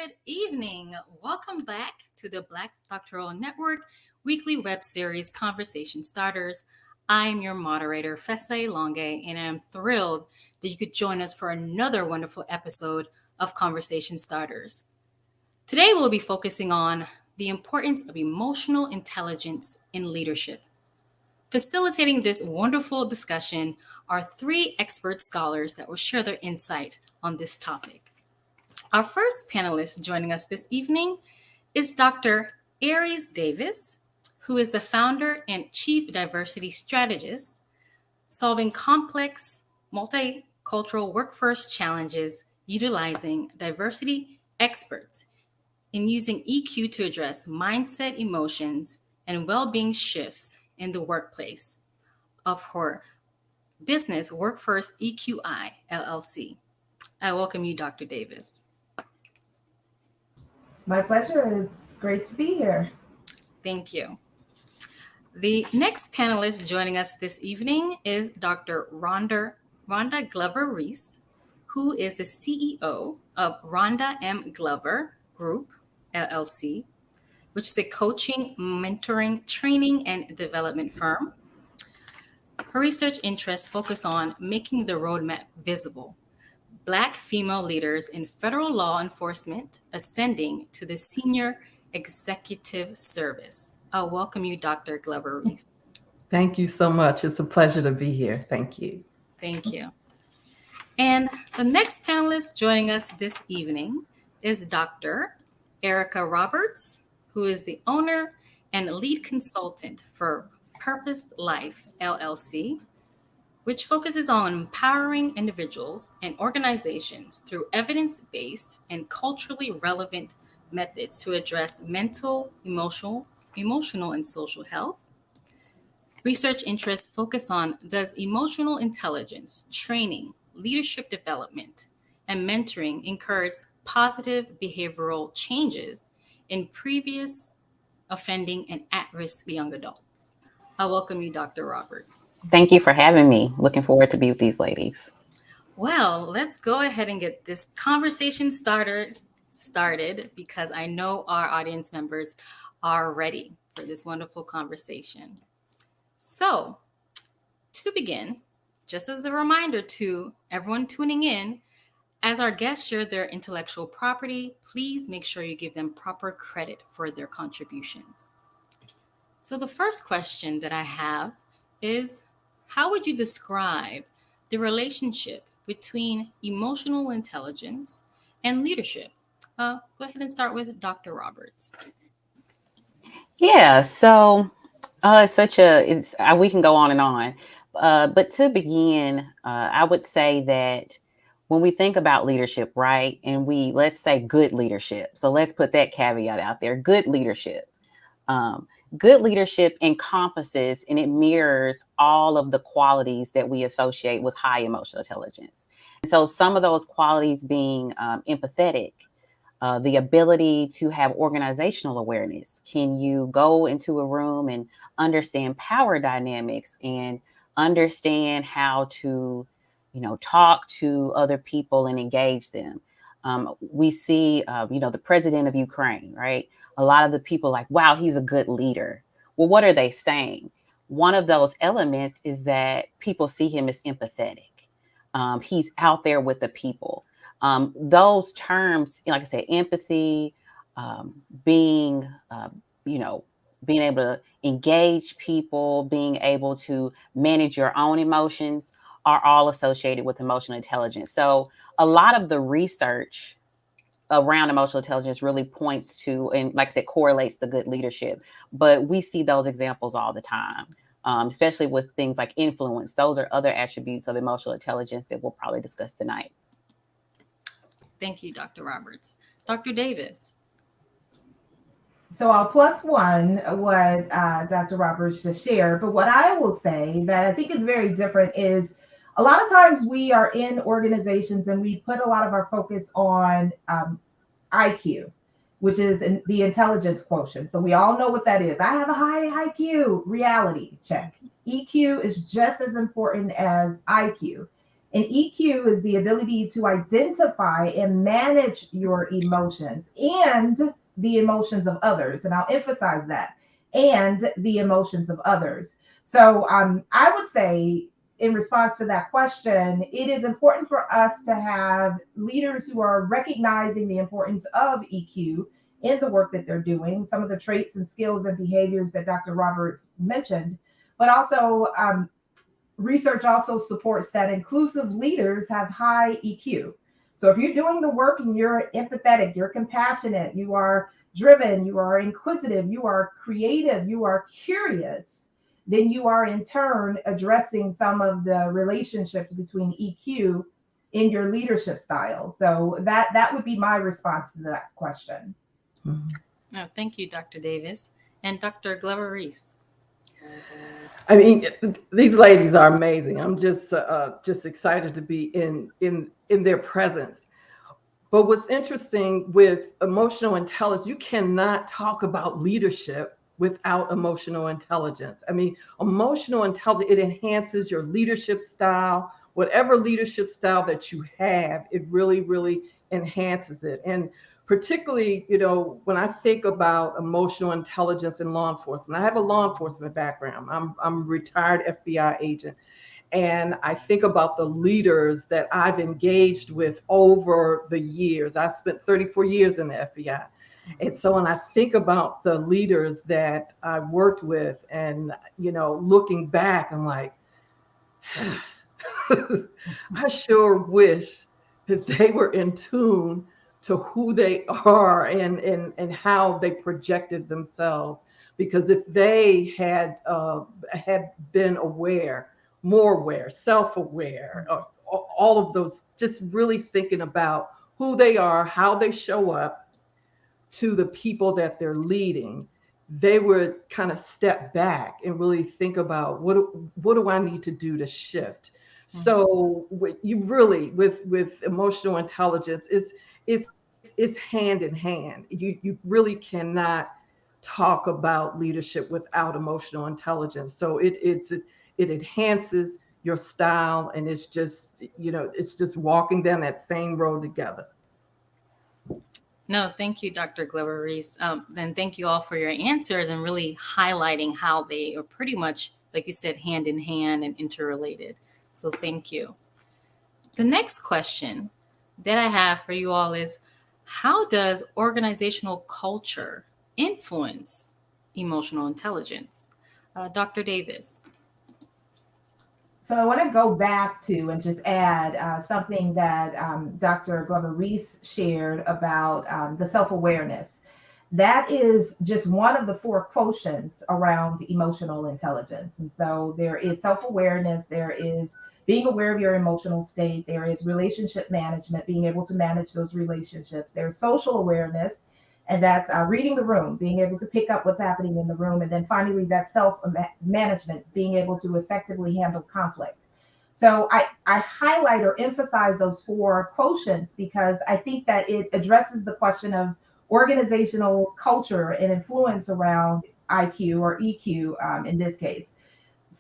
Good evening. Welcome back to the Black Doctoral Network weekly web series Conversation Starters. I am your moderator, Fesse Longe, and I am thrilled that you could join us for another wonderful episode of Conversation Starters. Today, we'll be focusing on the importance of emotional intelligence in leadership. Facilitating this wonderful discussion are three expert scholars that will share their insight on this topic. Our first panelist joining us this evening is Dr. Aries Davis, who is the founder and chief diversity strategist, solving complex multicultural workforce challenges utilizing diversity experts in using EQ to address mindset, emotions, and well-being shifts in the workplace of her business Workforce EQI LLC. I welcome you, Dr. Davis. My pleasure. It's great to be here. Thank you. The next panelist joining us this evening is Dr. Rhonda Glover Reese, who is the CEO of Rhonda M. Glover Group, LLC, which is a coaching, mentoring, training, and development firm. Her research interests focus on making the roadmap visible, Black female leaders in federal law enforcement ascending to the senior executive service. I'll welcome you, Dr. Glover Reese. Thank you so much. It's a pleasure to be here. Thank you. Thank you. And the next panelist joining us this evening is Dr. Erica Roberts, who is the owner and lead consultant for Purpose Life, LLC, which focuses on empowering individuals and organizations through evidence-based and culturally relevant methods to address mental, emotional, and social health. Research interests focus on does emotional intelligence, training, leadership development, and mentoring encourage positive behavioral changes in previous offending and at-risk young adults. I welcome you, Dr. Roberts. Thank you for having me. Looking forward to be with these ladies. Well, let's go ahead and get this conversation started because I know our audience members are ready for this wonderful conversation. So, to begin, just as a reminder to everyone tuning in, as our guests share their intellectual property, please make sure you give them proper credit for their contributions. So the first question that I have is, how would you describe the relationship between emotional intelligence and leadership? Go ahead and start with Dr. Roberts. Yeah, so we can go on and on. But to begin, I would say that when we think about leadership, right, and let's say good leadership. So let's put that caveat out there, good leadership. Good leadership encompasses and it mirrors all of the qualities that we associate with high emotional intelligence. And so some of those qualities being empathetic, the ability to have organizational awareness. Can you go into a room and understand power dynamics and understand how to, talk to other people and engage them? We see, the president of Ukraine, right? A lot of the people like, wow, he's a good leader. Well, what are they saying? One of those elements is that people see him as empathetic. He's out there with the people. Those terms, like I said, empathy, being able to engage people, being able to manage your own emotions are all associated with emotional intelligence. So a lot of the research around emotional intelligence really points to, and like I said, correlates to good leadership. But we see those examples all the time, especially with things like influence. Those are other attributes of emotional intelligence that we'll probably discuss tonight. Thank you, Dr. Roberts. Dr. Davis. So I'll plus one what Dr. Roberts just shared. But what I will say that I think is very different is a lot of times we are in organizations and we put a lot of our focus on IQ, which is the intelligence quotient. So we all know what that is. I have a high IQ, reality check. EQ is just as important as IQ. And EQ is the ability to identify and manage your emotions and the emotions of others. And I'll emphasize that, and the emotions of others. So I would say, in response to that question, it is important for us to have leaders who are recognizing the importance of EQ in the work that they're doing, some of the traits and skills and behaviors that Dr. Roberts mentioned, but also research also supports that inclusive leaders have high EQ. So if you're doing the work and you're empathetic, you're compassionate, you are driven, you are inquisitive, you are creative, you are curious, then you are in turn addressing some of the relationships between EQ in your leadership style. So that would be my response to that question. No, thank you, Dr. Davis. And Dr. Glover Reese. I mean, these ladies are amazing. I'm just excited to be in their presence. But what's interesting with emotional intelligence, you cannot talk about leadership without emotional intelligence. I mean, emotional intelligence, it enhances your leadership style. Whatever leadership style that you have, it really, really enhances it. And particularly, when I think about emotional intelligence in law enforcement, I have a law enforcement background. I'm a retired FBI agent. And I think about the leaders that I've engaged with over the years. I spent 34 years in the FBI. And so when I think about the leaders that I worked with and, looking back, I'm like, I sure wish that they were in tune to who they are and how they projected themselves. Because if they had been aware, more aware, self-aware, all of those, just really thinking about who they are, how they show up to the people that they're leading, they would kind of step back and really think about what do I need to do to shift. So you really with emotional intelligence, it's hand in hand. You really cannot talk about leadership without emotional intelligence. So it enhances your style, and it's just walking down that same road together. No, thank you, Dr. Glover Reese. And thank you all for your answers and really highlighting how they are pretty much, like you said, hand in hand and interrelated. So thank you. The next question that I have for you all is, how does organizational culture influence emotional intelligence? Dr. Davis. So I want to go back to and just add something that Dr. Glover Reese shared about the self-awareness. That is just one of the four quotients around emotional intelligence. And so there is self-awareness, there is being aware of your emotional state, there is relationship management, being able to manage those relationships, there's social awareness, and that's reading the room, being able to pick up what's happening in the room, and then finally that self-management, being able to effectively handle conflict. So I highlight or emphasize those four quotients because I think that it addresses the question of organizational culture and influence around IQ or EQ in this case.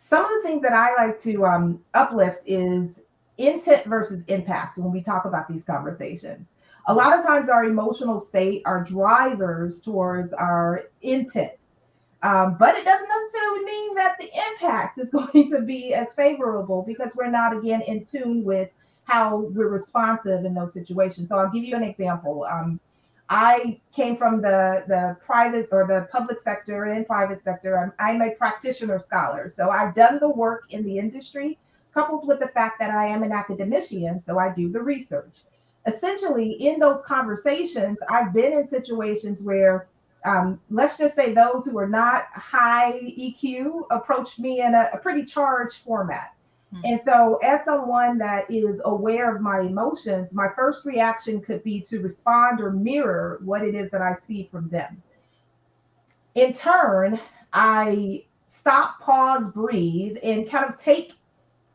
Some of the things that I like to uplift is intent versus impact when we talk about these conversations. A lot of times our emotional state are drivers towards our intent. But it doesn't necessarily mean that the impact is going to be as favorable because we're not, again, in tune with how we're responsive in those situations. So I'll give you an example. I came from the private or the public sector and private sector. I'm a practitioner scholar. So I've done the work in the industry, coupled with the fact that I am an academician. So I do the research. Essentially, in those conversations, I've been in situations where let's just say those who are not high EQ approach me in a pretty charged format. And so, as someone that is aware of my emotions, my first reaction could be to respond or mirror what it is that I see from them. In turn, I stop, pause, breathe, and kind of take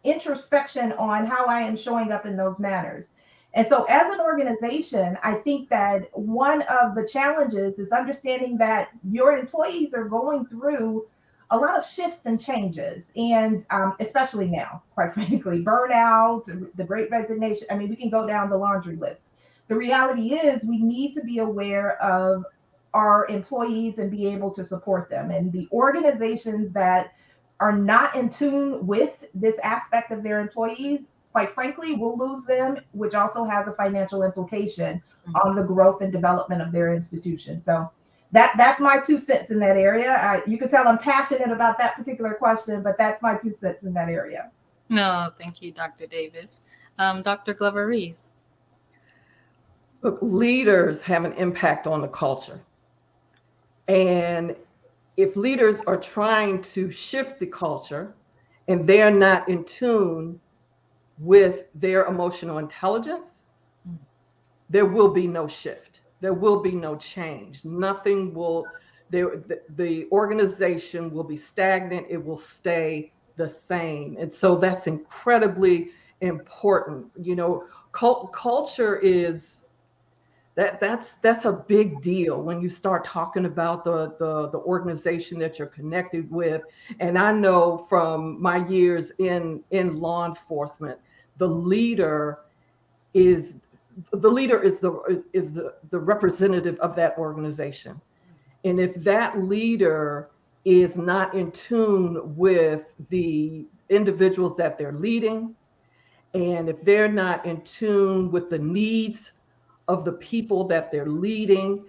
introspection on how I am showing up in those manners. And so, as an organization, I think that one of the challenges is understanding that your employees are going through a lot of shifts and changes, and especially now, quite frankly, burnout, the great resignation. I mean, we can go down the laundry list. The reality is, we need to be aware of our employees and be able to support them. And the organizations that are not in tune with this aspect of their employees, quite frankly, will lose them, which also has a financial implication on the growth and development of their institution. So that's my 2 cents in that area. You can tell I'm passionate about that particular question, but that's my 2 cents in that area. No, thank you, Dr. Davis. Dr. Glover Reese. Look, leaders have an impact on the culture. And if leaders are trying to shift the culture and they're not in tune with their emotional intelligence, there will be no shift. There will be no change. Nothing will, the organization will be stagnant. It will stay the same. And so that's incredibly important. You know, culture is that's a big deal when you start talking about the organization that you're connected with. And I know from my years in law enforcement, the leader is the representative of that organization. And if that leader is not in tune with the individuals that they're leading, and if they're not in tune with the needs of the people that they're leading,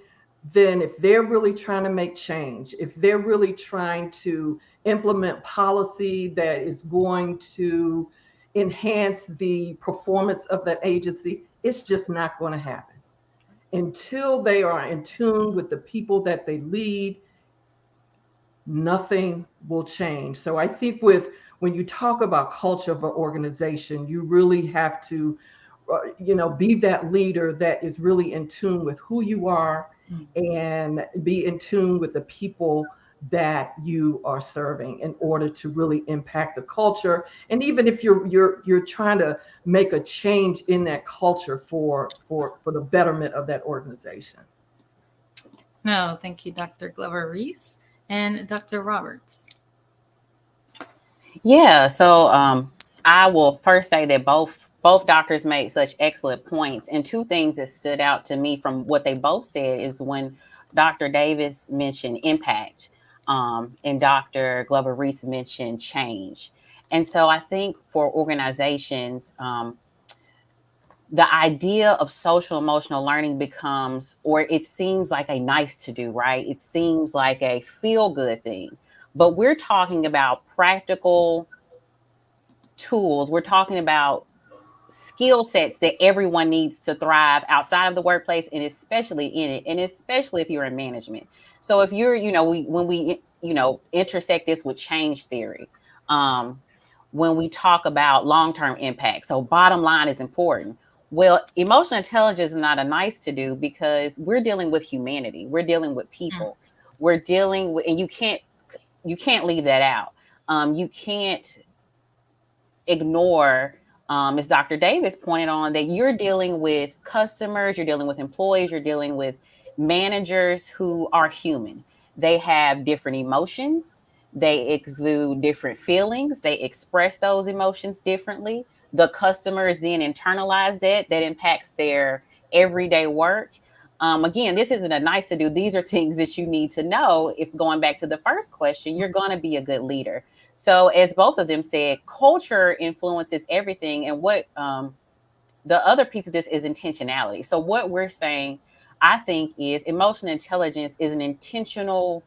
then if they're really trying to make change, if they're really trying to implement policy that is going to enhance the performance of that agency, it's just not going to happen. Until they are in tune with the people that they lead, nothing will change. So I think when you talk about culture of an organization, you really have to be that leader that is really in tune with who you are and be in tune with the people that you are serving in order to really impact the culture. And even if you're trying to make a change in that culture for the betterment of that organization. No, thank you, Dr. Glover Reese and Dr. Roberts. Yeah, so I will first say that both doctors made such excellent points, and two things that stood out to me from what they both said is when Dr. Davis mentioned impact, and Dr. Glover Reese mentioned change. And so I think for organizations, the idea of social emotional learning becomes, or it seems like a nice to do, right? It seems like a feel good thing. But we're talking about practical tools. We're talking about skill sets that everyone needs to thrive outside of the workplace and especially in it, and especially if you're in management. So if you're, when we, intersect this with change theory, when we talk about long-term impact, so bottom line is important. Well, emotional intelligence is not a nice to do because we're dealing with humanity. We're dealing with people. We're dealing with, and you can't leave that out. You can't ignore, as Dr. Davis pointed on, that you're dealing with customers, you're dealing with employees, you're dealing with managers who are human. They have different emotions, they exude different feelings, they express those emotions differently. The customers then internalize that impacts their everyday work. Again, this isn't a nice to do. These are things that you need to know. If going back to the first question, you're going to be a good leader. So, as both of them said, culture influences everything. And what the other piece of this is intentionality. So, what we're saying, I think, is emotional intelligence is an intentional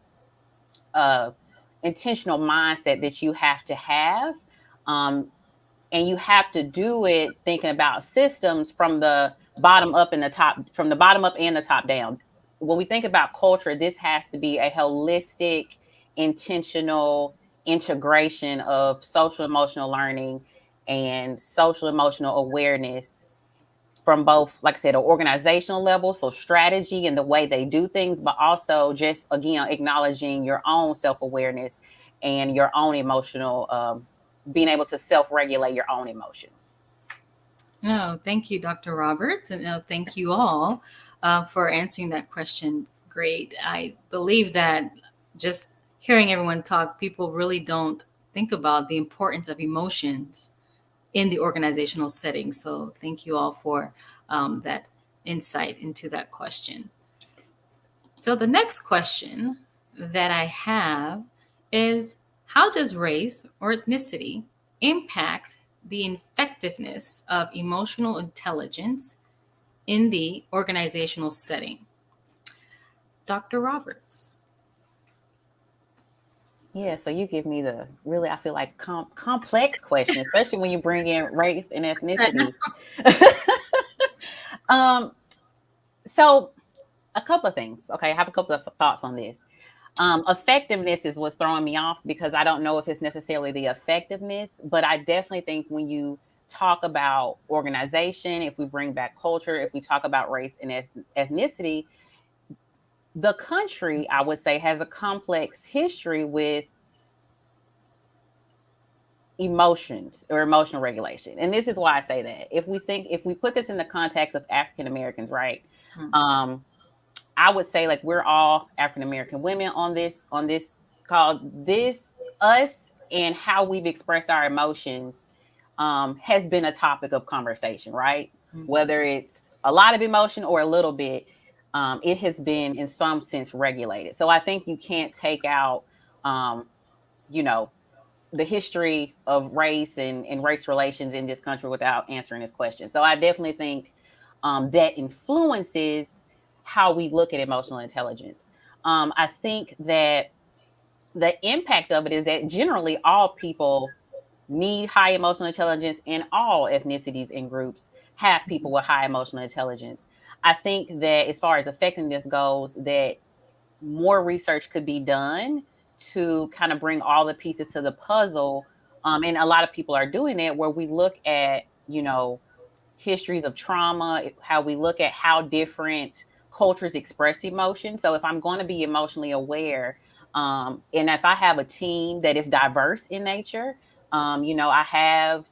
mindset that you have to have. And you have to do it thinking about systems from the bottom up and the top down. When we think about culture, this has to be a holistic, intentional integration of social emotional learning and social emotional awareness from both, like I said, an organizational level, so strategy and the way they do things, but also just, again, acknowledging your own self-awareness and your own emotional, being able to self-regulate your own emotions. No, thank you, Dr. Roberts, and no, thank you all for answering that question. Great. I believe that just hearing everyone talk, people really don't think about the importance of emotions in the organizational setting. So thank you all for that insight into that question. So the next question that I have is, how does race or ethnicity impact the effectiveness of emotional intelligence in the organizational setting? Dr. Roberts. Yeah, so you give me the really, I feel like complex question, especially when you bring in race and ethnicity. um, so a couple of things. Okay, I have a couple of thoughts on this. Effectiveness is what's throwing me off because I don't know if it's necessarily the effectiveness, but I definitely think when you talk about organization, if we bring back culture, if we talk about race and ethnicity, the country, I would say, has a complex history with emotions or emotional regulation. And this is why I say that. If we put this in the context of African Americans, right? Hmm. Um, I would say like we're all African American women on this called this us and how we've expressed our emotions has been a topic of conversation, right? Whether it's a lot of emotion or a little bit, it has been in some sense regulated. So I think you can't take out, um, you know, the history of race and race relations in this country without answering this question. So I definitely think that influences how we look at emotional intelligence. I think that the impact of it is that generally all people need high emotional intelligence, and all ethnicities and groups have people with high emotional intelligence. I think that as far as effectiveness goes, that more research could be done to kind of bring all the pieces to the puzzle. And a lot of people are doing it where we look at, histories of trauma, how we look at how different cultures express emotion. So if I'm going to be emotionally aware, and if I have a team that is diverse in nature, I have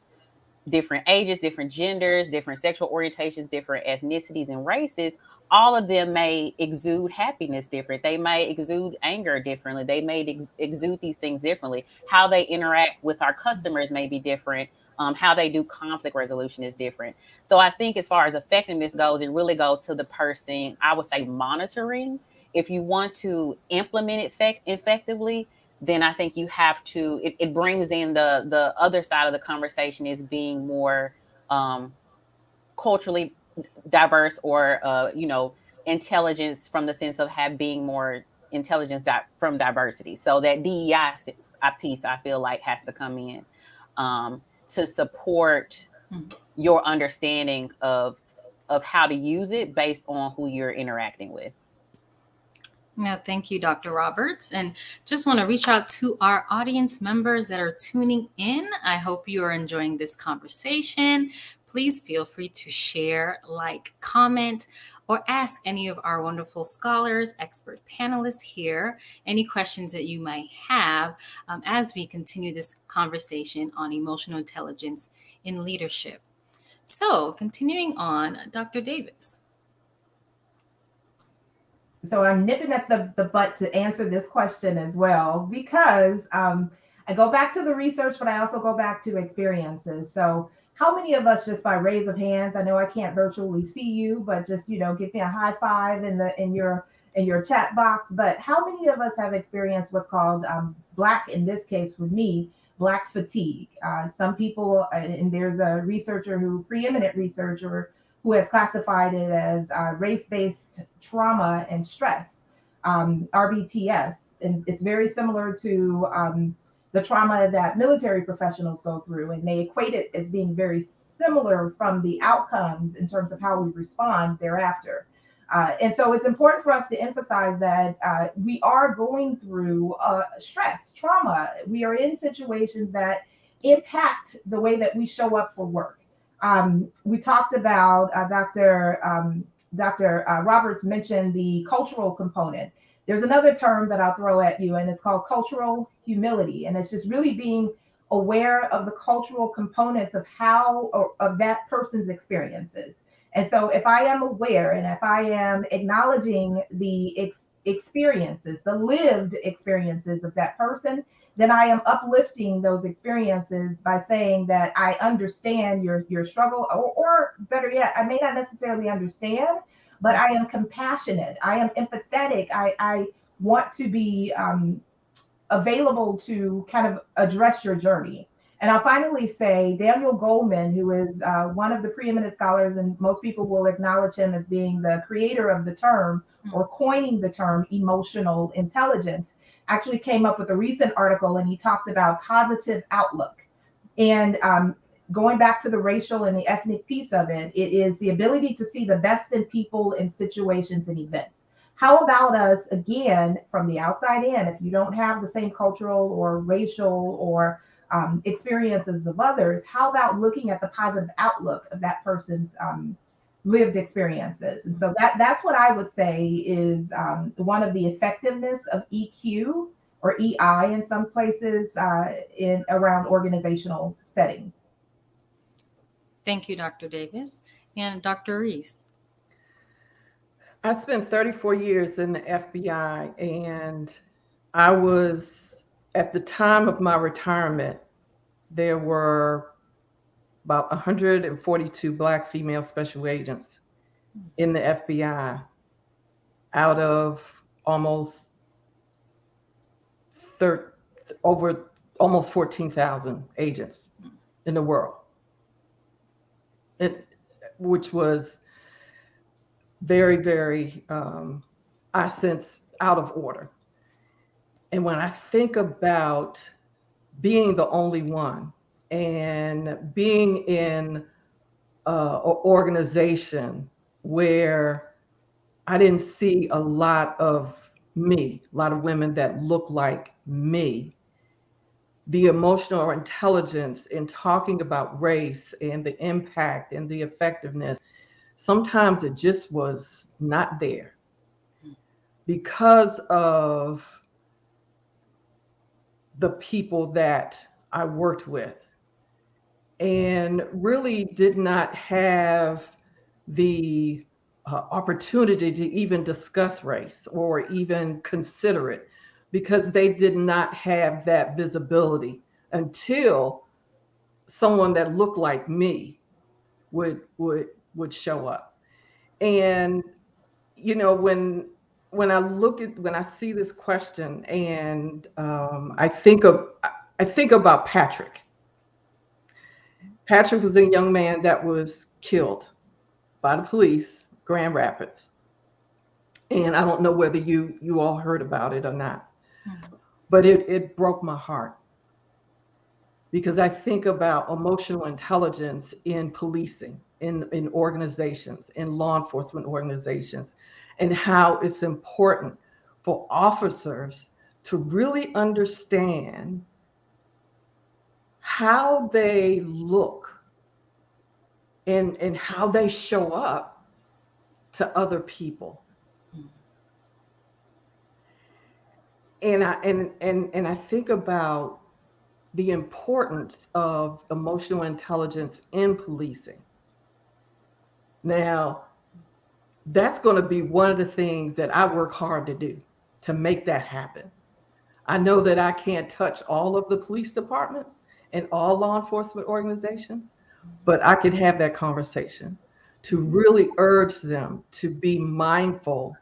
different ages, different genders, different sexual orientations, different ethnicities and races, all of them may exude happiness different. They may exude anger differently. They may exude these things differently. How they interact with our customers may be different. How they do conflict resolution is different. So I think as far as effectiveness goes, it really goes to the person, I would say monitoring. If you want to implement it effectively, then I think you have to. It brings in the other side of the conversation is being more culturally diverse, or intelligence from the sense of have being more intelligence from diversity. So that DEI piece I feel like has to come in to support your understanding of how to use it based on who you're interacting with. No, thank you, Dr. Roberts. And just want to reach out to our audience members that are tuning in. I hope you are enjoying this conversation. Please feel free to share, like, comment, or ask any of our wonderful scholars, expert panelists here any questions that you might have as we continue this conversation on emotional intelligence in leadership. So, continuing on, Dr. Davis. So I'm nipping at the butt to answer this question as well because I go back to the research, but I also go back to experiences. So how many of us, just by raise of hands, I know I can't virtually see you, but just give me a high five in your chat box. But how many of us have experienced what's called black, in this case for me, black fatigue? Some people, and there's a researcher preeminent researcher who has classified it as race-based trauma and stress, RBTS, and it's very similar to the trauma that military professionals go through, and they equate it as being very similar from the outcomes in terms of how we respond thereafter. And so it's important for us to emphasize that we are going through stress, trauma. We are in situations that impact the way that we show up for work. We talked about Dr. Roberts mentioned the cultural component. There's another term that I'll throw at you, and it's called cultural humility. And it's just really being aware of the cultural components of how or of that person's experiences. And so if I am aware and if I am acknowledging experiences, the lived experiences of that person, then I am uplifting those experiences by saying that I understand your struggle, or better yet, I may not necessarily understand, but I am compassionate, I am empathetic, I want to be available to kind of address your journey. And I'll finally say Daniel Goleman, who is one of the preeminent scholars, and most people will acknowledge him as being the creator of the term or coining the term emotional intelligence, actually came up with a recent article and he talked about positive outlook. And going back to the racial and the ethnic piece of it, it is the ability to see the best in people and situations and events. How about us, again, from the outside in, if you don't have the same cultural or racial or experiences of others, how about looking at the positive outlook of that person's lived experiences? And so that's what I would say is one of the effectiveness of EQ or EI in some places in around organizational settings. Thank you, Dr. Davis. And Dr. Reese. I spent 34 years in the FBI, and I was, at the time of my retirement, there were about 142 Black female special agents in the FBI out of thir- over almost 14,000 agents in the world, which was very, very, I sense, out of order. And when I think about being the only one and being in an organization where I didn't see a lot of me, a lot of women that look like me, the emotional intelligence in talking about race and the impact and the effectiveness, sometimes it just was not there because of the people that I worked with, and really did not have the opportunity to even discuss race or even consider it, because they did not have that visibility until someone that looked like me would show up. And when I see this question, and I think about Patrick. Patrick was a young man that was killed by the police, Grand Rapids. And I don't know whether you all heard about it or not, but it broke my heart, because I think about emotional intelligence in policing, in organizations, in law enforcement organizations, and how it's important for officers to really understand how they look and how they show up to other people. And I think about the importance of emotional intelligence in policing. Now, that's going to be one of the things that I work hard to do to make that happen. I know that I can't touch all of the police departments and all law enforcement organizations, but I can have that conversation to really urge them to be mindful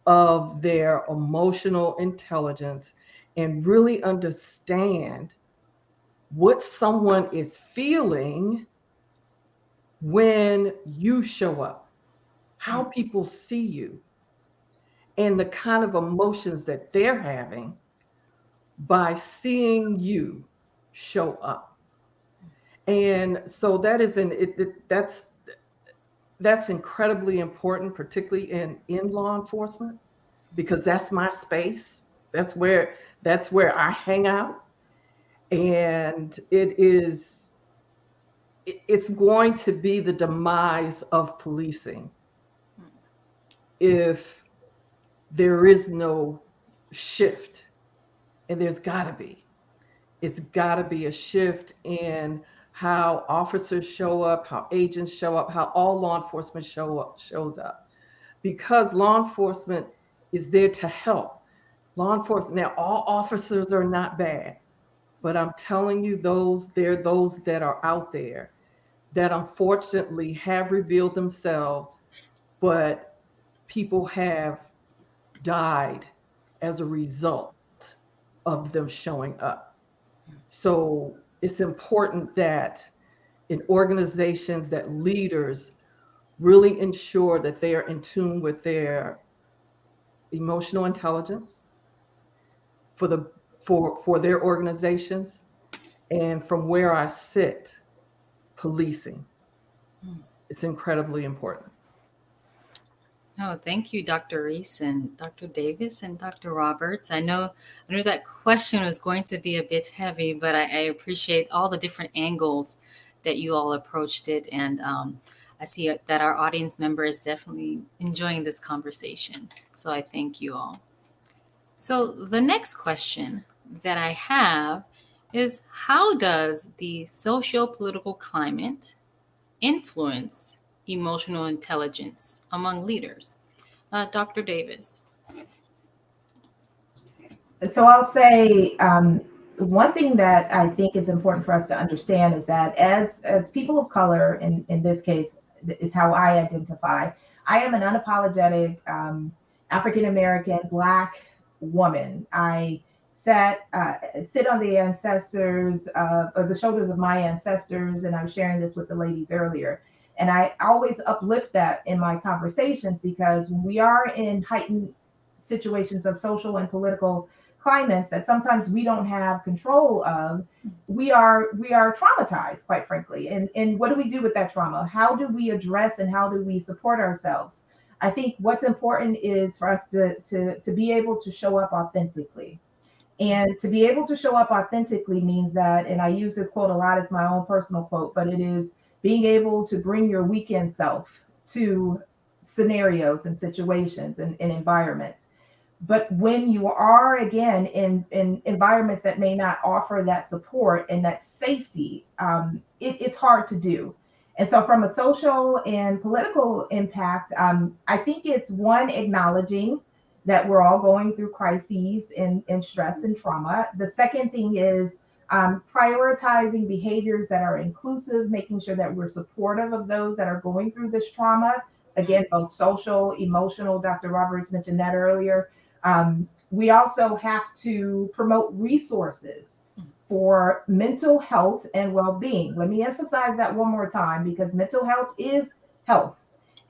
of their emotional intelligence and really understand what someone is feeling when you show up, how people see you, and the kind of emotions that they're having by seeing you show up. And so that is that's incredibly important, particularly in law enforcement, because that's my space. That's where I hang out. And it's going to be the demise of policing if there is no shift. And there's got to be. It's got to be a shift in how officers show up, how agents show up, how all law enforcement shows up. Because law enforcement is there to help. Law enforcement, now all officers are not bad, but I'm telling you, there are those that are out there that unfortunately have revealed themselves, but people have died as a result of them showing up. So it's important that in organizations, that leaders really ensure that they are in tune with their emotional intelligence for their organizations. And from where I sit, policing, it's incredibly important. Oh, thank you, Dr. Reese and Dr. Davis and Dr. Roberts. I knew that question was going to be a bit heavy, but I appreciate all the different angles that you all approached it, and I see that our audience member is definitely enjoying this conversation. So I thank you all. So the next question that I have is, how does the socio-political climate influence emotional intelligence among leaders? Dr. Davis. So I'll say one thing that I think is important for us to understand is that as people of color, in this case, is how I identify. I am an unapologetic African American Black woman. I sit on the ancestors or the shoulders of my ancestors, and I was sharing this with the ladies earlier. And I always uplift that in my conversations because when we are in heightened situations of social and political climates that sometimes we don't have control of, we are traumatized, quite frankly. And what do we do with that trauma? How do we address and how do we support ourselves? I think what's important is for us to be able to show up authentically. And to be able to show up authentically means that, and I use this quote a lot, it's my own personal quote, but it is being able to bring your weekend self to scenarios and situations and environments. But when you are again in environments that may not offer that support and that safety, it's hard to do. And so, from a social and political impact, I think it's one, acknowledging that we're all going through crises and stress and trauma. The second thing is prioritizing behaviors that are inclusive, making sure that we're supportive of those that are going through this trauma. Again, both social, emotional. Dr. Roberts mentioned that earlier. We also have to promote resources for mental health and well-being. Let me emphasize that one more time because mental health is health.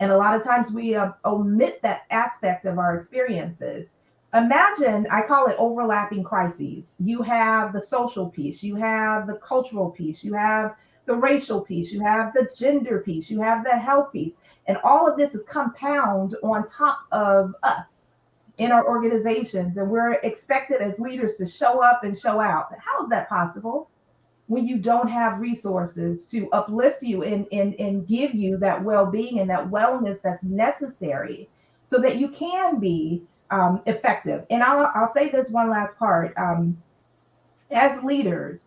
And a lot of times we omit that aspect of our experiences. Imagine, I call it overlapping crises. You have the social piece, you have the cultural piece, you have the racial piece, you have the gender piece, you have the health piece. And all of this is compound on top of us in our organizations. And we're expected as leaders to show up and show out. How is that possible when you don't have resources to uplift you and give you that well-being and that wellness that's necessary so that you can be effective? And I'll say this one last part. As leaders,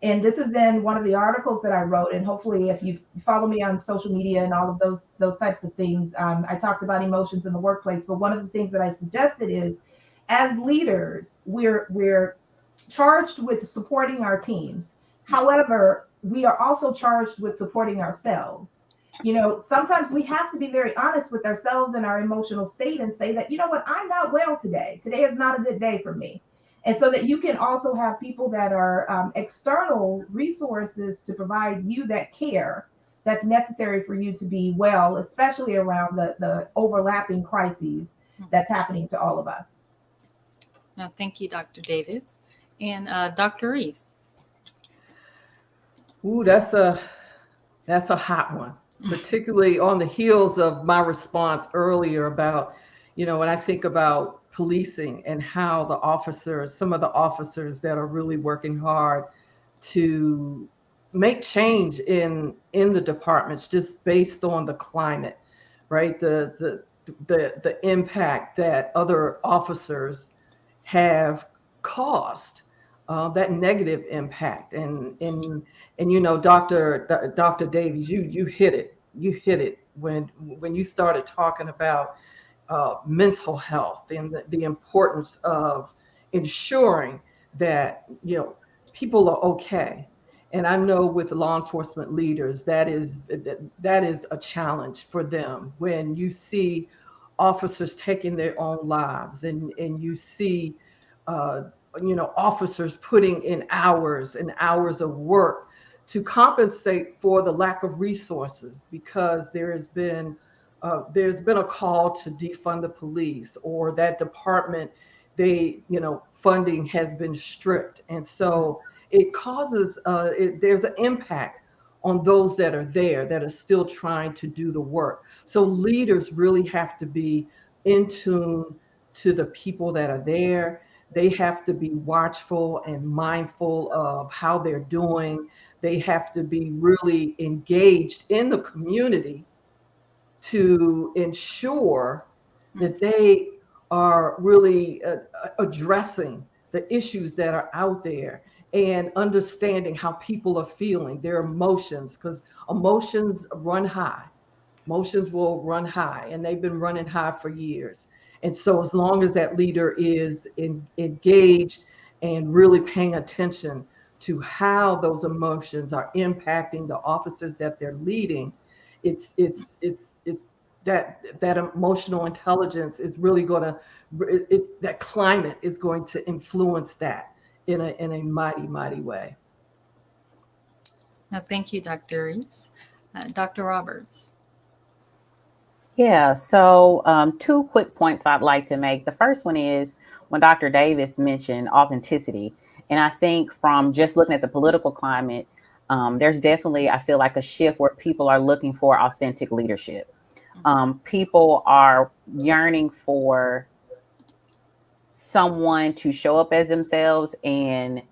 and this is in one of the articles that I wrote, and hopefully if you follow me on social media and all of those types of things, I talked about emotions in the workplace, but one of the things that I suggested is, as leaders, we're charged with supporting our teams. However, we are also charged with supporting ourselves. Sometimes we have to be very honest with ourselves and our emotional state and say that, you know what, I'm not well today. Today is not a good day for me. And so that you can also have people that are external resources to provide you that care that's necessary for you to be well, especially around the overlapping crises that's happening to all of us. No, thank you, Dr. Davis. And Dr. Reese. Ooh, that's a hot one, particularly on the heels of my response earlier about, when I think about policing and how some of the officers that are really working hard to make change in the departments just based on the climate, right? The impact that other officers have caused, that negative impact. And Dr. Davies, you hit it when you started talking about mental health and the importance of ensuring that people are okay. And I know with law enforcement leaders that is a challenge for them when you see officers taking their own lives, and you see uh, officers putting in hours and hours of work to compensate for the lack of resources, because there's been a call to defund the police, or that department, funding has been stripped. And so it causes, there's an impact on those that are there that are still trying to do the work. So leaders really have to be in tune to the people that are there. They have to be watchful and mindful of how they're doing. They have to be really engaged in the community to ensure that they are really addressing the issues that are out there, and understanding how people are feeling, their emotions, because emotions run high. Emotions will run high, and they've been running high for years. And so, as long as that leader is engaged and really paying attention to how those emotions are impacting the officers that they're leading, it's that emotional intelligence is really going to, that climate is going to influence that in a mighty way. Now, thank you, Dr. Reese. Dr. Roberts. Yeah, so two quick points I'd like to make. The first one is when Dr. Davis mentioned authenticity. And I think from just looking at the political climate, there's definitely, I feel like, a shift where people are looking for authentic leadership. People are yearning for someone to show up as themselves and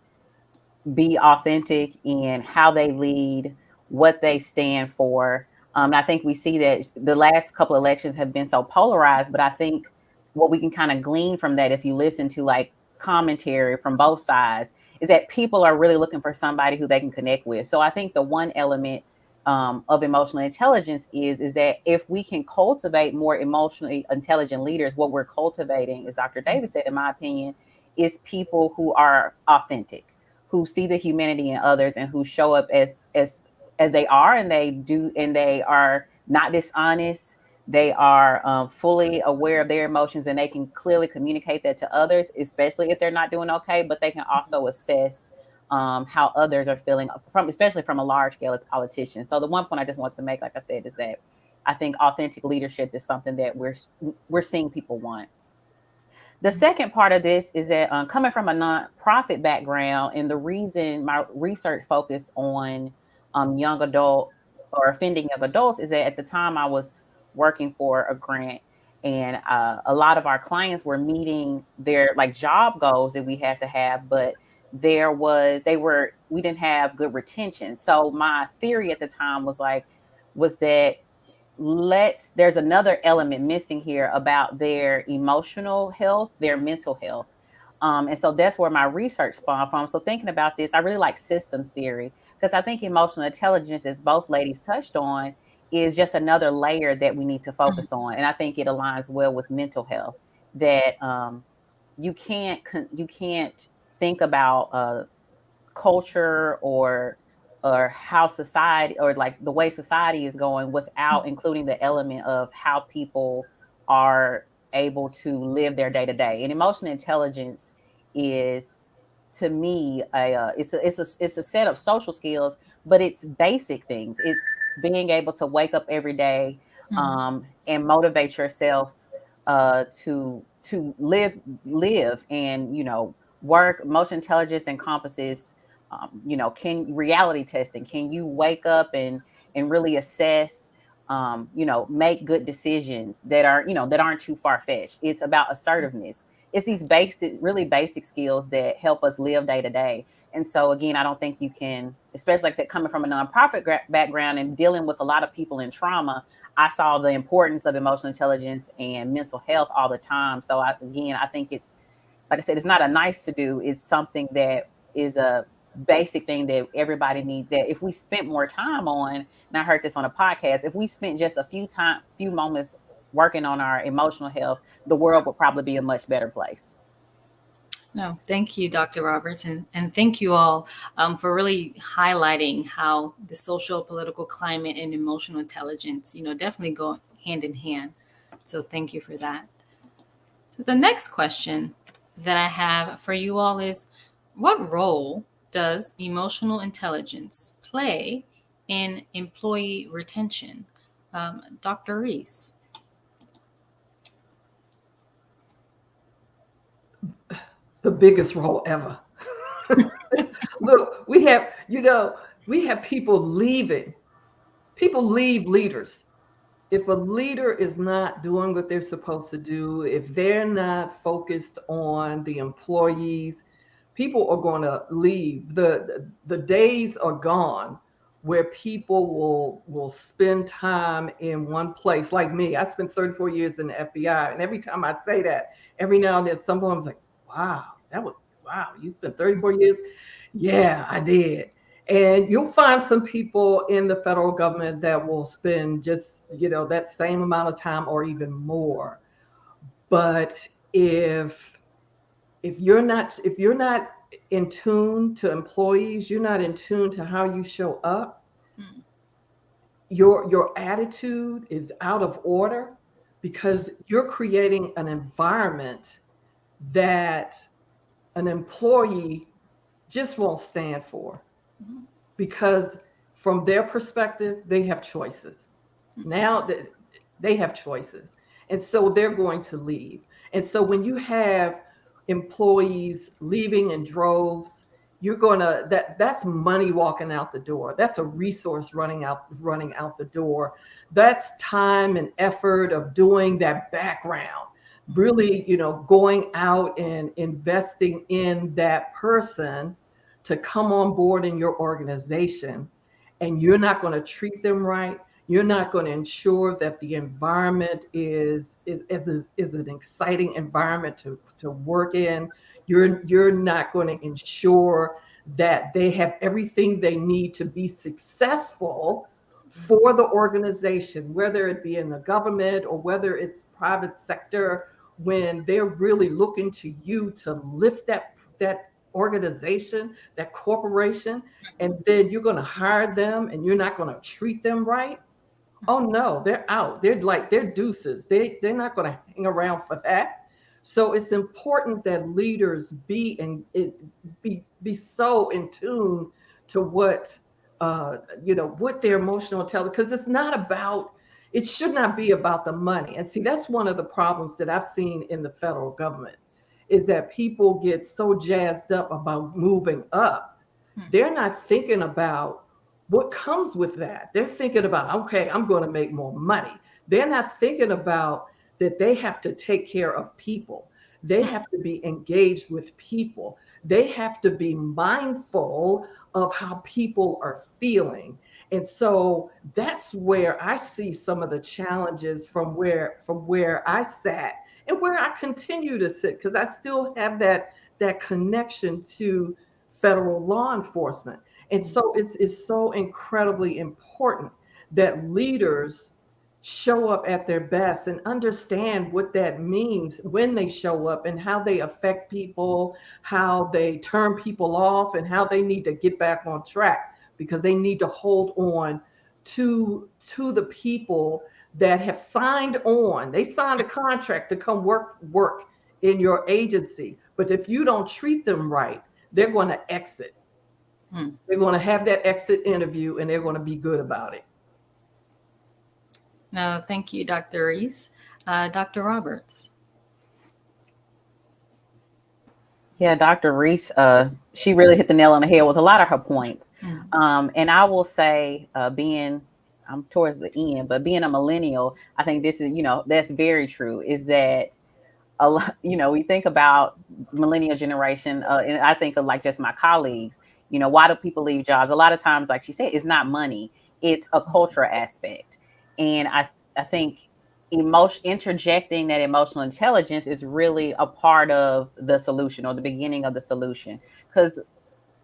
be authentic in how they lead, what they stand for. I think we see that the last couple of elections have been so polarized, but I think what we can kind of glean from that, if you listen to like commentary from both sides, is that people are really looking for somebody who they can connect with. So I think the one element of emotional intelligence is that if we can cultivate more emotionally intelligent leaders, what we're cultivating, as Dr. Davis said, in my opinion, is people who are authentic, who see the humanity in others, and who show up as they are, and they do, and they are not dishonest. They are fully aware of their emotions, and they can clearly communicate that to others, especially if they're not doing okay. But they can also assess how others are feeling, from especially from a large scale as politicians. So the one point I just want to make, like I said, is that I think authentic leadership is something that we're seeing people want. The second part of this is that coming from a nonprofit background, and the reason my research focused on young adult or offending young adults is that at the time I was working for a grant, and a lot of our clients were meeting their like job goals that we had to have, but we didn't have good retention. So my theory at the time was that there's another element missing here about their emotional health, their mental health. And so that's where my research spawned from. So thinking about this, I really like systems theory, because I think emotional intelligence, as both ladies touched on, is just another layer that we need to focus on. And I think it aligns well with mental health, that you can't think about culture or how society, or like the way society is going, without including the element of how people are able to live their day to day. And emotional intelligence is, to me, it's a set of social skills, but it's basic things. It's being able to wake up every day and motivate yourself to live and work. Emotional intelligence encompasses can reality testing. Can you wake up and really assess, make good decisions that aren't too far-fetched. It's about assertiveness. It's these basic, really basic skills that help us live day to day. And so again, I don't think you can, especially like I said, coming from a nonprofit background and dealing with a lot of people in trauma, I saw the importance of emotional intelligence and mental health all the time. So I think it's, like I said, it's not a nice to do. It's something that is a basic thing that everybody needs, that if we spent more time on, and I heard this on a podcast, if we spent just a few moments working on our emotional health, the world would probably be a much better place. No, thank you, Dr. Roberts, and thank you all for really highlighting how the social political climate and emotional intelligence, definitely go hand in hand. So thank you for that. So the next question that I have for you all is, what role does emotional intelligence play in employee retention? Dr. Reese. The biggest role ever. Look, we have people leaving. People leave leaders. If a leader is not doing what they're supposed to do, if they're not focused on the employees, people are going to leave. The days are gone where people will spend time in one place. Like me, I spent 34 years in the FBI, and every time I say that, every now and then someone's like, wow, wow, you spent 34 years. Yeah, I did. And you'll find some people in the federal government that will spend just, that same amount of time or even more. But if if you're not in tune to employees, you're not in tune to how you show up, Hmm. your attitude is out of order, because you're creating an environment that an employee just won't stand for, Mhm. because from their perspective, they have choices. Now that they have choices. And so they're going to leave. And so when you have employees leaving in droves, you're going to that's money walking out the door. That's a resource running out the door. That's time and effort of doing that background. Really, going out and investing in that person to come on board in your organization, and you're not going to treat them right. You're not going to ensure that the environment is an exciting environment to work in. You're not going to ensure that they have everything they need to be successful for the organization, whether it be in the government or whether it's private sector, when they're really looking to you to lift that organization, that corporation, and then you're going to hire them and you're not going to treat them right. Oh no, they're out. They're deuces. They're not going to hang around for that. So it's important that leaders be so in tune to what their emotional intelligence, because it should not be about the money. And see, that's one of the problems that I've seen in the federal government, is that people get so jazzed up about moving up. Hmm. They're not thinking about what comes with that. They're thinking about, okay, I'm going to make more money. They're not thinking about that they have to take care of people. They have to be engaged with people. They have to be mindful of how people are feeling. And so that's where I see some of the challenges from where I sat and where I continue to sit, because I still have that connection to federal law enforcement. And so it's so incredibly important that leaders show up at their best and understand what that means when they show up, and how they affect people, how they turn people off, and how they need to get back on track, because they need to hold on to the people that have signed on. They signed a contract to come work in your agency. But if you don't treat them right, they're going to exit. Hmm. They're going to have that exit interview, and they're going to be good about it. No, thank you, Dr. Reese. Dr. Roberts. Yeah, Dr. Reese, she really hit the nail on the head with a lot of her points. Hmm. And I will say, I'm towards the end, but being a millennial, I think this is, that's very true, is that a lot, we think about millennial generation, and I think of like just my colleagues, why do people leave jobs? A lot of times, like she said, it's not money, it's a cultural aspect. And I think interjecting that emotional intelligence is really a part of the solution, or the beginning of the solution. Because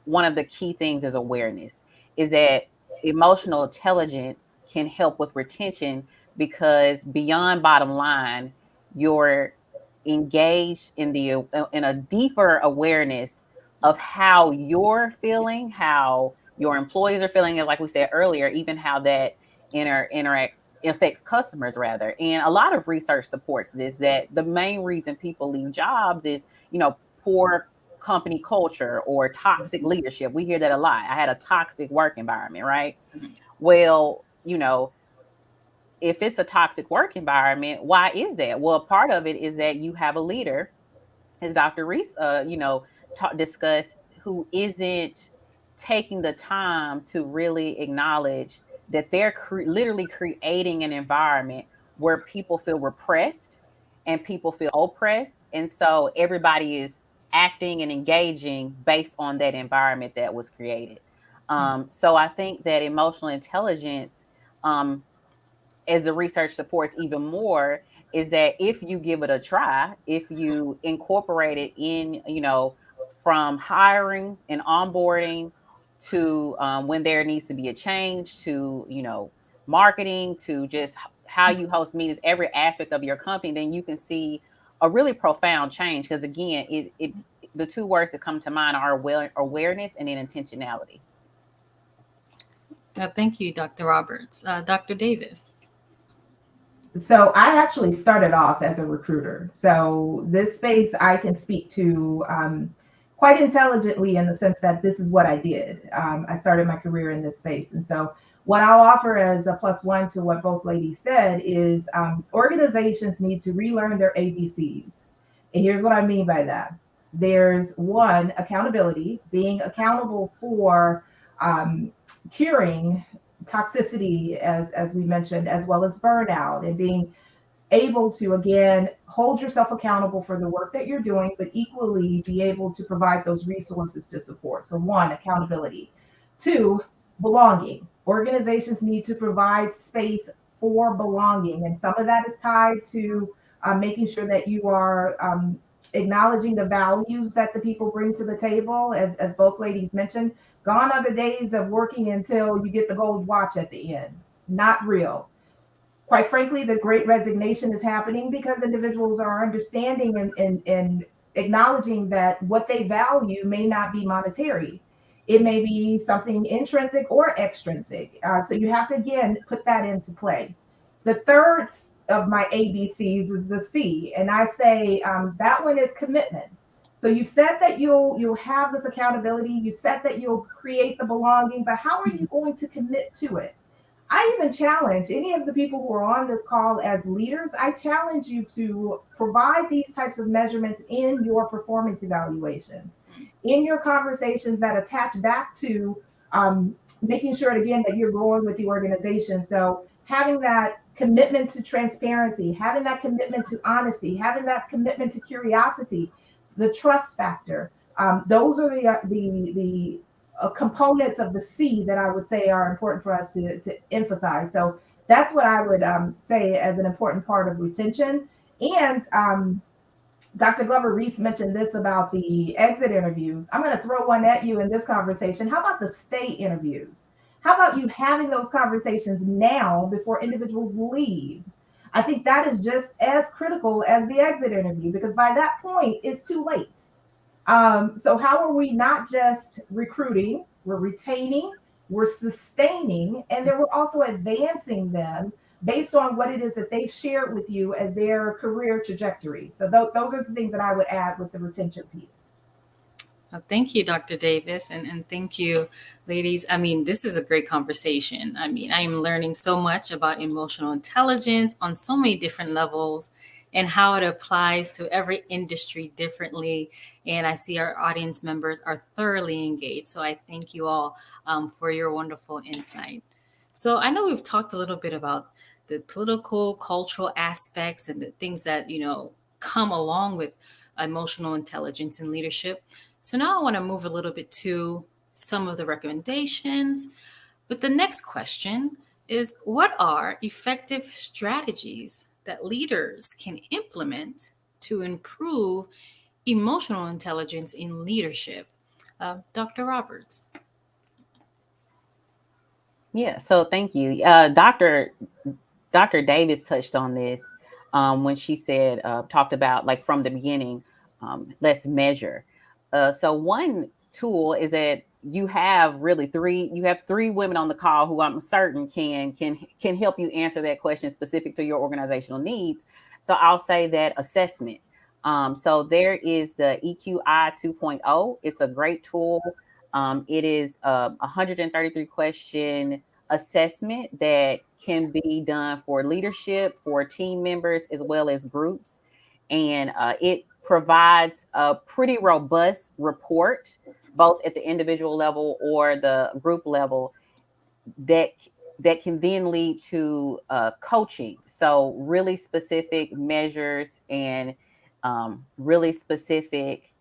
one of the key things is awareness, is that emotional intelligence can help with retention, because beyond bottom line, you're engaged in a deeper awareness of how you're feeling, how your employees are feeling, and like we said earlier, even how that interacts affects customers rather. And a lot of research supports this, that the main reason people leave jobs is, poor company culture or toxic leadership. We hear that a lot. I had a toxic work environment, right? Well, if it's a toxic work environment, why is that? Well, part of it is that you have a leader, as Dr. Reese, discussed, who isn't taking the time to really acknowledge that they're literally creating an environment where people feel repressed and people feel oppressed. And so everybody is acting and engaging based on that environment that was created. So I think that emotional intelligence, as the research supports even more, is that if you give it a try, if you incorporate it in, from hiring and onboarding to when there needs to be a change to, marketing to just how you host meetings, every aspect of your company, then you can see a really profound change. Because again, it the two words that come to mind are awareness and then intentionality. Thank you, Dr. Roberts. Dr. Davis. So I actually started off as a recruiter. So this space I can speak to quite intelligently in the sense that this is what I did. I started my career in this space. And so what I'll offer as a plus one to what both ladies said is organizations need to relearn their ABCs. And here's what I mean by that. There's one, accountability, being accountable for curing toxicity, as we mentioned, as well as burnout, and being able to again hold yourself accountable for the work that you're doing, but equally be able to provide those resources to support. So one, accountability. Two, belonging. Organizations need to provide space for belonging, and some of that is tied to making sure that you are acknowledging the values that the people bring to the table, as both ladies mentioned. Gone are the days of working until you get the gold watch at the end. Not real. Quite frankly, the great resignation is happening because individuals are understanding and acknowledging that what they value may not be monetary. It may be something intrinsic or extrinsic. So you have to, again, put that into play. The third of my ABCs is the C, and I say that one is commitment. So you said that you'll have this accountability. You said that you'll create the belonging, but how are you going to commit to it? I even challenge any of the people who are on this call as leaders. I challenge you to provide these types of measurements in your performance evaluations, in your conversations that attach back to making sure, again, that you're growing with the organization. So having that commitment to transparency, having that commitment to honesty, having that commitment to curiosity, the trust factor. Those are the components of the C that I would say are important for us to emphasize. So that's what I would say as an important part of retention. And Dr. Glover Reese mentioned this about the exit interviews. I'm going to throw one at you in this conversation. How about the stay interviews? How about you having those conversations now before individuals leave? I think that is just as critical as the exit interview because by that point, it's too late. So how are we not just recruiting, we're retaining, we're sustaining, and then we're also advancing them based on what it is that they've shared with you as their career trajectory. So those are the things that I would add with the retention piece. Thank you, Dr. Davis, and thank you, ladies. I mean, this is a great conversation. I mean, I am learning so much about emotional intelligence on so many different levels and how it applies to every industry differently. And I see our audience members are thoroughly engaged. So I thank you all for your wonderful insight. So I know we've talked a little bit about the political, cultural aspects and the things that, come along with emotional intelligence and leadership. So now I want to move a little bit to some of the recommendations. But the next question is, what are effective strategies that leaders can implement to improve emotional intelligence in leadership? Dr. Roberts. Yeah, so thank you. Dr. Dr. Davis touched on this when she said, talked about like from the beginning, let's measure. So one tool is that you have three women on the call who I'm certain can help you answer that question specific to your organizational needs. So I'll say that assessment. So there is the EQI 2.0. It's a great tool. It is a 133 question assessment that can be done for leadership, for team members, as well as groups. And it provides a pretty robust report, both at the individual level or the group level, that that can then lead to coaching. So really specific measures and really specific,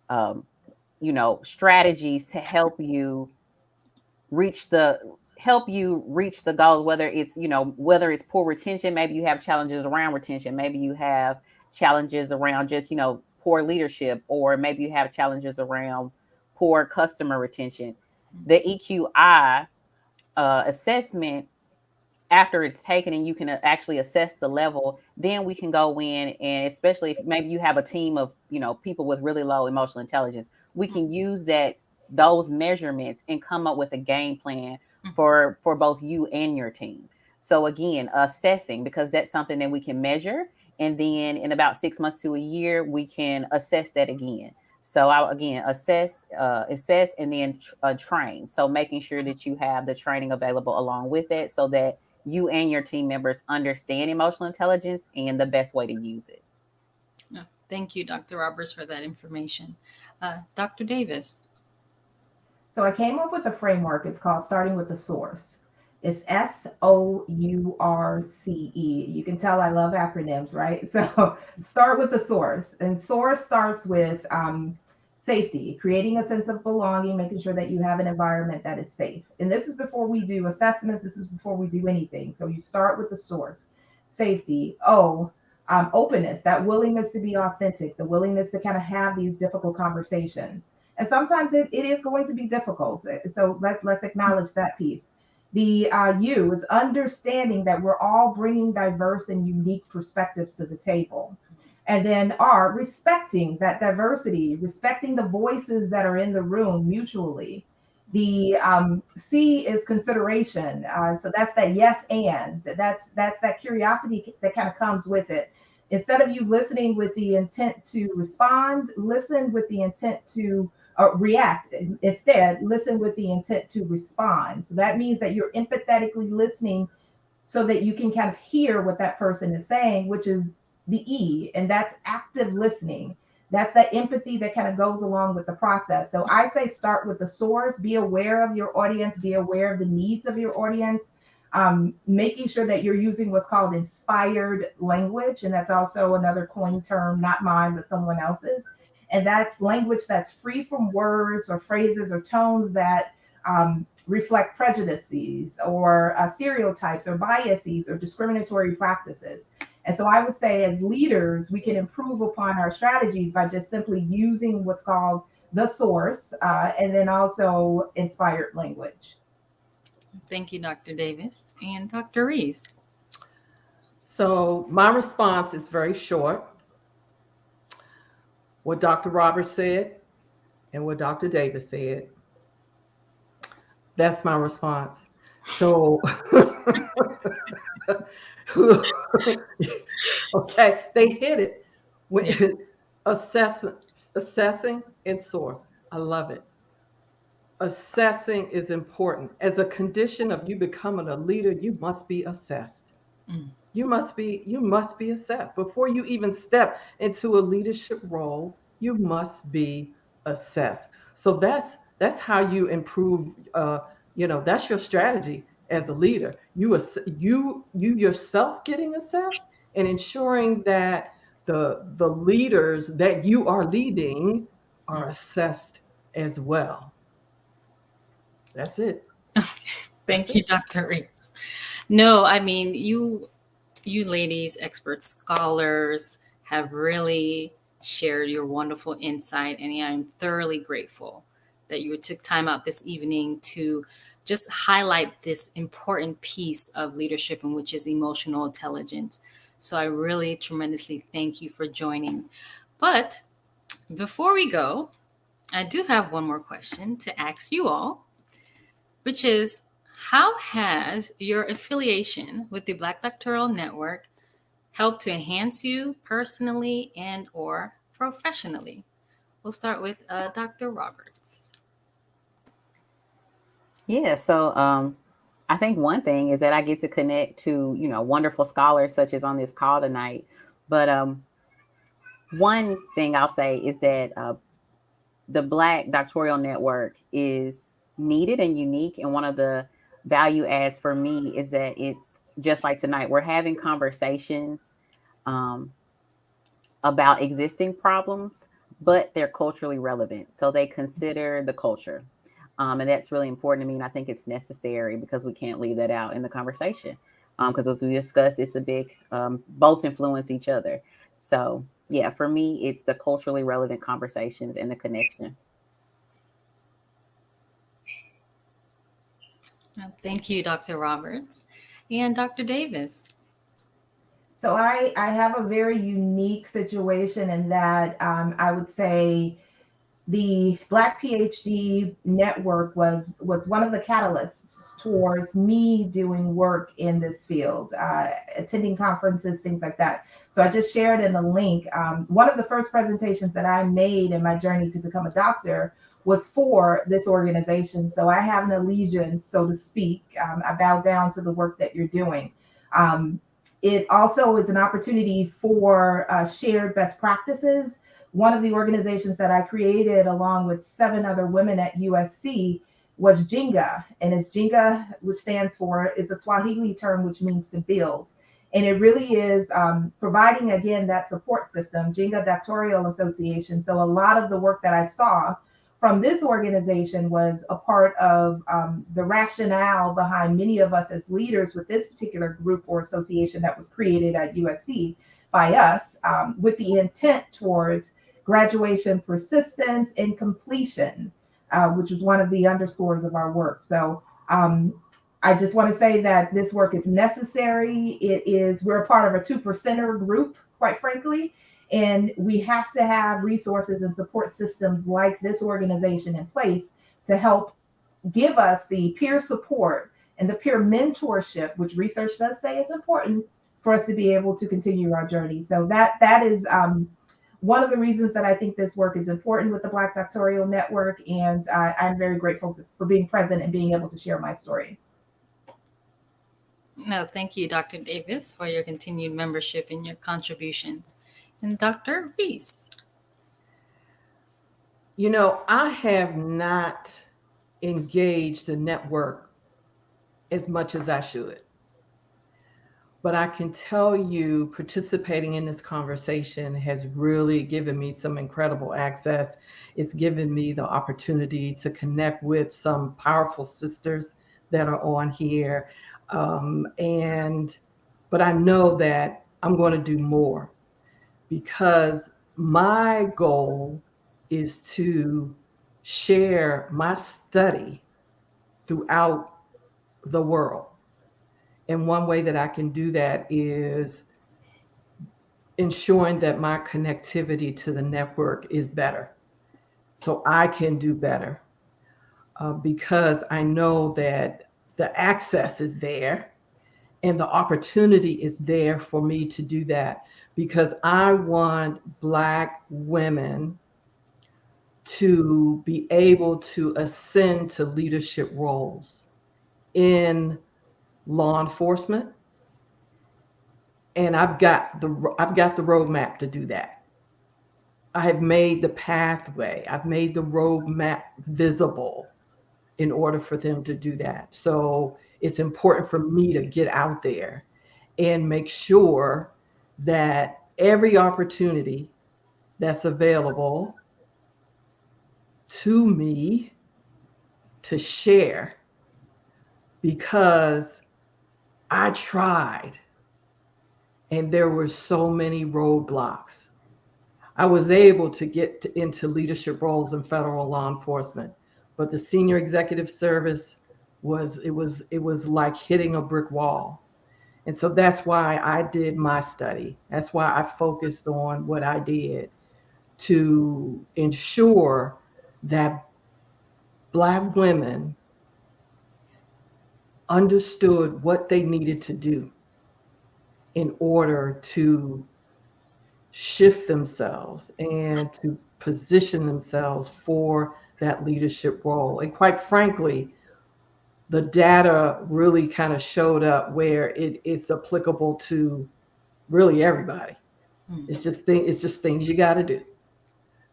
um, strategies to reach the help you reach the goals, whether it's poor retention. Maybe you have challenges around retention, maybe you have challenges around just poor leadership, or maybe you have challenges around poor customer retention. The EQI assessment, after it's taken and you can actually assess the level, then we can go in, and especially if maybe you have a team of people with really low emotional intelligence, we can use those measurements and come up with a game plan for both you and your team. So again, assessing, because that's something that we can measure, and then in about 6 months to a year we can assess that again. So I'll again assess, and then train. So making sure that you have the training available along with it, so that you and your team members understand emotional intelligence and the best way to use it. Oh, thank you, Dr. Roberts, for that information. Dr. Davis. So I came up with a framework. It's called Starting with the Source. It's SOURCE. You can tell I love acronyms, right? So start with the source. And source starts with safety, creating a sense of belonging, making sure that you have an environment that is safe. And this is before we do assessments, this is before we do anything. So you start with the source. Safety. Openness, that willingness to be authentic, the willingness to kind of have these difficult conversations. And sometimes it is going to be difficult. So let's acknowledge that piece. The you is understanding that we're all bringing diverse and unique perspectives to the table. And then R, respecting that diversity, respecting the voices that are in the room mutually. The C is consideration. So that's that yes and that's that curiosity that kind of comes with it. Instead of you listening with the intent to respond, listen with the intent to react. Instead, listen with the intent to respond. So that means that you're empathetically listening so that you can kind of hear what that person is saying, which is the E, and that's active listening. That's that empathy that kind of goes along with the process. So I say start with the source, be aware of your audience, be aware of the needs of your audience, making sure that you're using what's called inspired language. And that's also another coin term, not mine, but someone else's. And that's language that's free from words or phrases or tones that reflect prejudices or stereotypes or biases or discriminatory practices. And so I would say, as leaders, we can improve upon our strategies by just simply using what's called the source and then also inspired language. Thank you, Dr. Davis. And Dr. Reese. So my response is very short. What Dr. Roberts said and what Dr. Davis said. That's my response. So, okay, they hit it. When assessing and source. I love it. Assessing is important. As a condition of you becoming a leader, you must be assessed. Mm. You must be assessed before you even step into a leadership role. You must be assessed. So that's how you improve. That's your strategy as a leader. You yourself getting assessed and ensuring that the leaders that you are leading are assessed as well. That's it. That's Thank you, it. Dr. Reese. No, I mean, you ladies, expert scholars, have really shared your wonderful insight, and I'm thoroughly grateful that you took time out this evening to just highlight this important piece of leadership, and which is emotional intelligence. So I really tremendously thank you for joining. But before we go, I do have one more question to ask you all, which is, how has your affiliation with the Black Doctoral Network helped to enhance you personally and or professionally? We'll start with Dr. Roberts. Yeah, so I think one thing is that I get to connect to, wonderful scholars such as on this call tonight. But one thing I'll say is that the Black Doctoral Network is needed and unique. And one of the value adds for me is that it's just like tonight, we're having conversations um, about existing problems, but they're culturally relevant. So they consider the culture. And that's really important to me. And I think it's necessary because we can't leave that out in the conversation. Because as we discussed, it's a big, both influence each other. So, yeah, for me, it's the culturally relevant conversations and the connection. Thank you, Dr. Roberts. And Dr. Davis. So I have a very unique situation in that I would say the Black PhD network was one of the catalysts towards me doing work in this field, attending conferences, things like that. So I just shared in the link. One of the first presentations that I made in my journey to become a doctor was for this organization. So I have an allegiance, so to speak. I bow down to the work that you're doing. Um, it also is an opportunity for shared best practices. One of the organizations that I created along with 7 other women at USC was Jenga. And it's Jenga, which stands for, is a Swahili term which means to build. And it really is providing, again, that support system, Jenga Doctoral Association. So a lot of the work that I saw from this organization was a part of the rationale behind many of us as leaders with this particular group or association that was created at USC by us with the intent towards graduation persistence and completion, which is one of the underscores of our work. So I just want to say that this work is necessary. We're a part of a 2%er group, quite frankly, and we have to have resources and support systems like this organization in place to help give us the peer support and the peer mentorship, which research does say is important for us to be able to continue our journey. So that is one of the reasons that I think this work is important with the Black Doctoral Network, and I'm very grateful for being present and being able to share my story. No, thank you, Dr. Davis, for your continued membership and your contributions. And Dr. Reese. I have not engaged the network as much as I should. But I can tell you, participating in this conversation has really given me some incredible access. It's given me the opportunity to connect with some powerful sisters that are on here. But I know that I'm going to do more because my goal is to share my study throughout the world. And one way that I can do that is ensuring that my connectivity to the network is better so I can do better because I know that the access is there and the opportunity is there for me to do that because I want Black women to be able to ascend to leadership roles in law enforcement, and I've got the roadmap to do that. I have made the pathway. I've made the roadmap visible in order for them to do that. So it's important for me to get out there and make sure that every opportunity that's available to me to share, because I tried and there were so many roadblocks. I was able to get into leadership roles in federal law enforcement, but the senior executive service was like hitting a brick wall. And so that's why I did my study. That's why I focused on what I did to ensure that Black women understood what they needed to do in order to shift themselves and to position themselves for that leadership role. And quite frankly, the data really kind of showed up where it's applicable to really everybody. Mm. It's just things you got to do.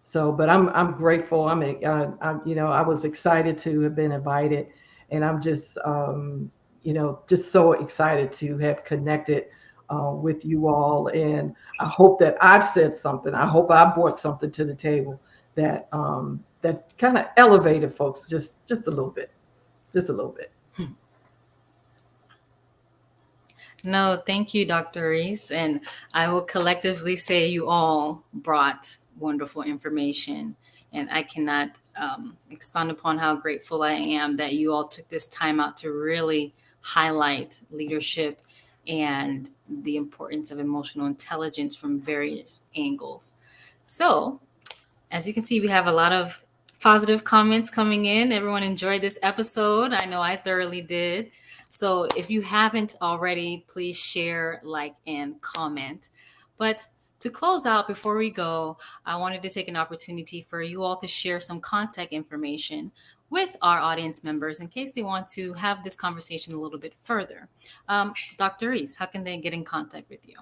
So, but I'm grateful. I was excited to have been invited, and I'm just just so excited to have connected with you all. And I hope that I've said something. I hope I brought something to the table that kind of elevated folks just a little bit, just a little bit. No, thank you, Dr. Reese. And I will collectively say you all brought wonderful information. And I cannot expound upon how grateful I am that you all took this time out to really highlight leadership and the importance of emotional intelligence from various angles. So, as you can see, we have a lot of positive comments coming in. Everyone enjoyed this episode. I know I thoroughly did. So if you haven't already, please share, like, and comment. But to close out, before we go, I wanted to take an opportunity for you all to share some contact information with our audience members in case they want to have this conversation a little bit further. Dr. Reese, how can they get in contact with you?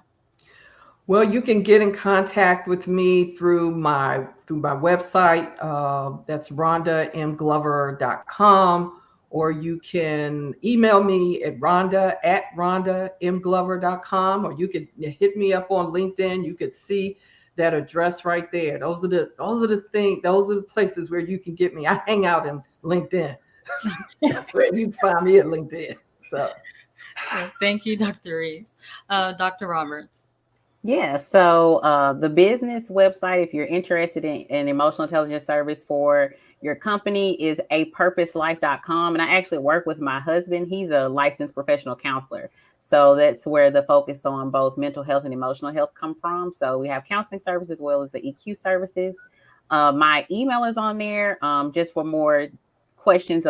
Well, you can get in contact with me through my website. That's rhondamglover.com, or you can email me at rhondamglover.com, or you could hit me up on LinkedIn. You could see that address right there. Those are the places where you can get me. I hang out in LinkedIn. That's where you find me at LinkedIn. So. Thank you, Dr. Reese. Dr. Roberts. Yeah, so the business website, if you're interested in emotional intelligence service for your company, is apurposelife.com. And I actually work with my husband. He's a licensed professional counselor. So that's where the focus on both mental health and emotional health come from. So we have counseling services as well as the EQ services. My email is on there just for more questions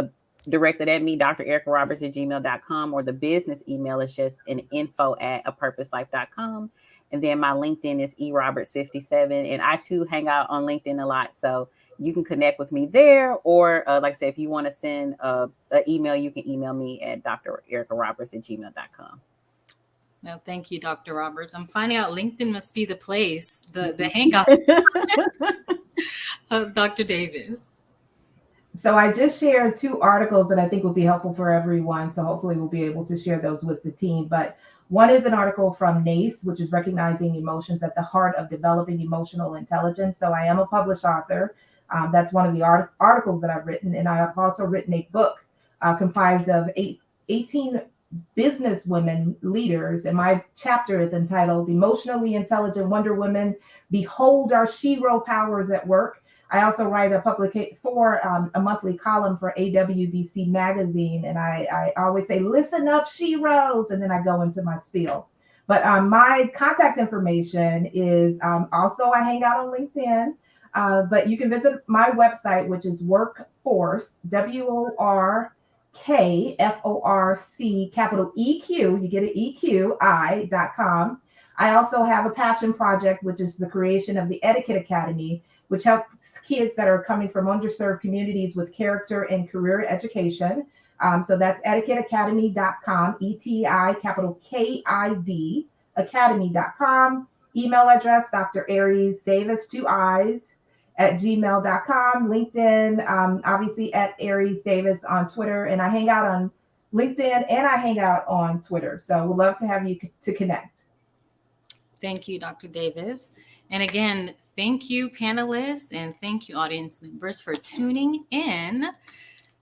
directed at me, drericaroberts@gmail.com, or the business email is just an info@apurposelife.com. And then my LinkedIn is eroberts57. And I too hang out on LinkedIn a lot. So you can connect with me there. Or like I said, if you want to send an email, you can email me at drericaroberts@gmail.com. No, thank you, Dr. Roberts. I'm finding out LinkedIn must be the place, the hangout. Dr. Davis. So I just shared 2 articles that I think will be helpful for everyone. So hopefully we'll be able to share those with the team. But one is an article from NACE, which is recognizing emotions at the heart of developing emotional intelligence. So I am a published author. That's one of the articles that I've written. And I have also written a book comprised of 18 business women leaders. And my chapter is entitled Emotionally Intelligent Wonder Women, Behold Our Shero Powers at Work. I also write a monthly column for AWBC magazine, and I always say, "Listen up, sheroes," and then I go into my spiel. But my contact information is also I hang out on LinkedIn, but you can visit my website, which is Workforce WORKFORC capital EQ. You get it EQI.com. I also have a passion project, which is the creation of the Etiquette Academy, which helps kids that are coming from underserved communities with character and career education. So that's etiquetteacademy.com, ETI, capital KID, academy.com. Email address, Dr. Aries Davis, 2 I's, @gmail.com. LinkedIn, obviously at Aries Davis on Twitter. And I hang out on LinkedIn and I hang out on Twitter. So we'd love to have you to connect. Thank you, Dr. Davis. And again, thank you, panelists, and thank you, audience members, for tuning in.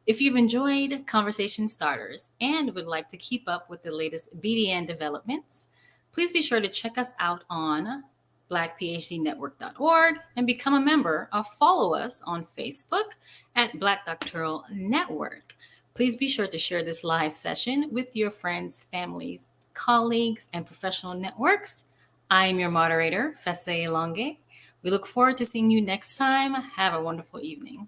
If you've enjoyed Conversation Starters and would like to keep up with the latest BDN developments, please be sure to check us out on blackphdnetwork.org and become a member or follow us on Facebook at Black Doctoral Network. Please be sure to share this live session with your friends, families, colleagues, and professional networks. I am your moderator, Fesse Longe. We look forward to seeing you next time. Have a wonderful evening.